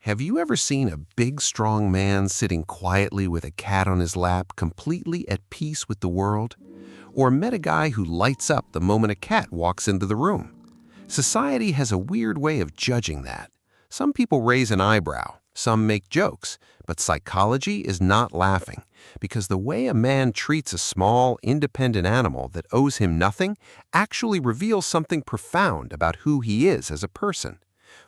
Have you ever seen a big, strong man sitting quietly with a cat on his lap, completely at peace with the world? Or met a guy who lights up the moment a cat walks into the room? Society has a weird way of judging that. Some people raise an eyebrow, some make jokes, but psychology is not laughing because the way a man treats a small, independent animal that owes him nothing actually reveals something profound about who he is as a person.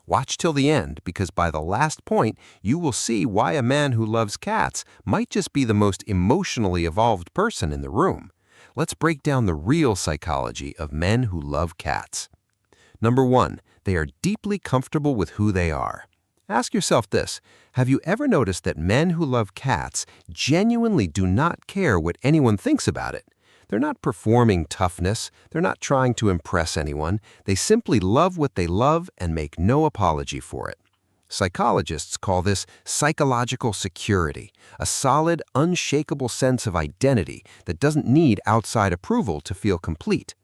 Watch till the end because by the last point, you will see why a man who loves cats might just be the most emotionally evolved person in the room. Let's break down the real psychology of men who love cats. Number 1, they are deeply comfortable with who they are. Ask yourself this: have you ever noticed that men who love cats genuinely do not care what anyone thinks about it? They're not performing toughness, they're not trying to impress anyone, they simply love what they love and make no apology for it. Psychologists call this psychological security, a solid, unshakable sense of identity that doesn't need outside approval to feel complete.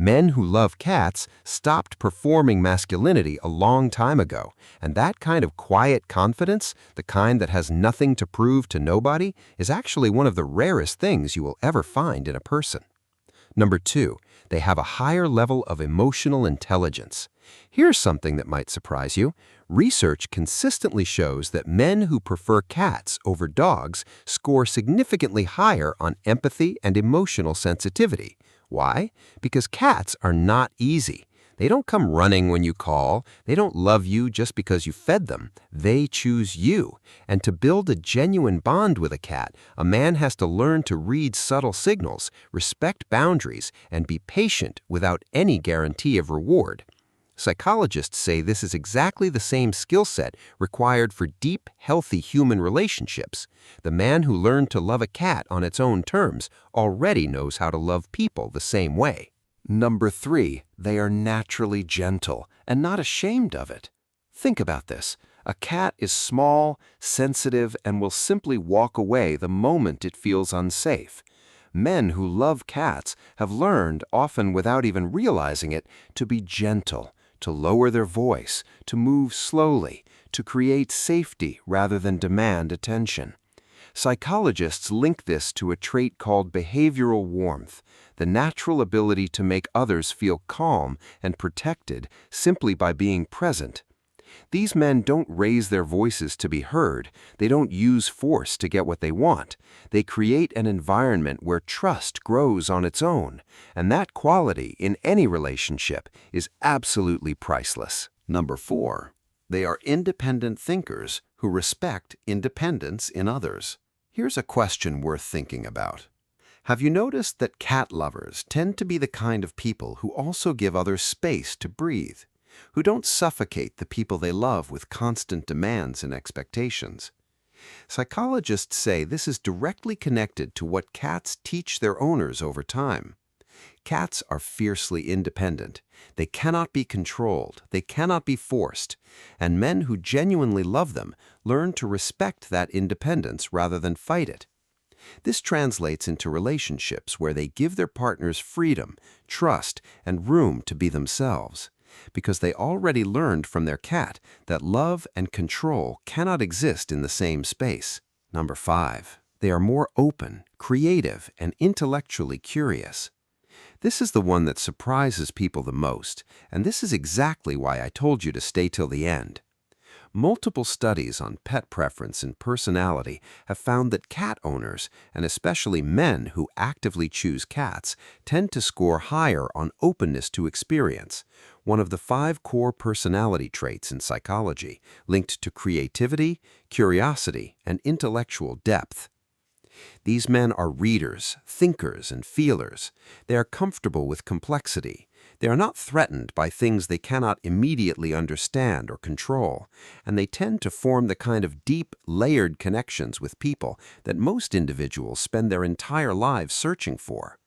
Men who love cats stopped performing masculinity a long time ago, and that kind of quiet confidence, the kind that has nothing to prove to nobody, is actually one of the rarest things you will ever find in a person. Number 2, they have a higher level of emotional intelligence. Here's something that might surprise you. Research consistently shows that men who prefer cats over dogs score significantly higher on empathy and emotional sensitivity. Why? Because cats are not easy. They don't come running when you call. They don't love you just because you fed them. They choose you. And to build a genuine bond with a cat, a man has to learn to read subtle signals, respect boundaries, and be patient without any guarantee of reward. Psychologists say this is exactly the same skill set required for deep, healthy human relationships. The man who learned to love a cat on its own terms already knows how to love people the same way. Number 3, they are naturally gentle and not ashamed of it. Think about this. A cat is small, sensitive, and will simply walk away the moment it feels unsafe. Men who love cats have learned, often without even realizing it, to be gentle, to lower their voice, to move slowly, to create safety rather than demand attention. Psychologists link this to a trait called behavioral warmth, the natural ability to make others feel calm and protected simply by being present. These men don't raise their voices to be heard. They don't use force to get what they want. They create an environment where trust grows on its own, and that quality in any relationship is absolutely priceless. Number 4, they are independent thinkers who respect independence in others. Here's a question worth thinking about. Have you noticed that cat lovers tend to be the kind of people who also give others space to breathe, who don't suffocate the people they love with constant demands and expectations? Psychologists say this is directly connected to what cats teach their owners over time. Cats are fiercely independent. They cannot be controlled, they cannot be forced, and men who genuinely love them learn to respect that independence rather than fight it. This translates into relationships where they give their partners freedom, trust, and room to be themselves, because they already learned from their cat that love and control cannot exist in the same space. Number 5, they are more open, creative, and intellectually curious. This is the one that surprises people the most, and this is exactly why I told you to stay till the end. Multiple studies on pet preference and personality have found that cat owners, and especially men who actively choose cats, tend to score higher on openness to experience, one of the 5 core personality traits in psychology, linked to creativity, curiosity, and intellectual depth. These men are readers, thinkers, and feelers. They are comfortable with complexity. They are not threatened by things they cannot immediately understand or control, and they tend to form the kind of deep, layered connections with people that most individuals spend their entire lives searching for.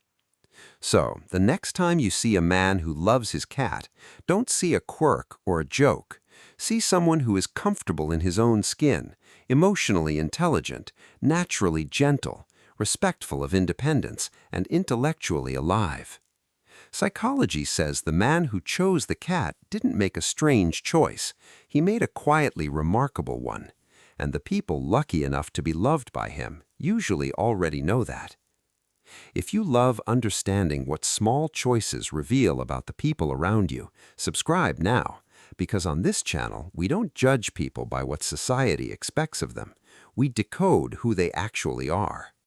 So, the next time you see a man who loves his cat, don't see a quirk or a joke. See someone who is comfortable in his own skin, emotionally intelligent, naturally gentle, respectful of independence, and intellectually alive. Psychology says the man who chose the cat didn't make a strange choice. He made a quietly remarkable one. And the people lucky enough to be loved by him usually already know that. If you love understanding what small choices reveal about the people around you, subscribe now, because on this channel, we don't judge people by what society expects of them. We decode who they actually are.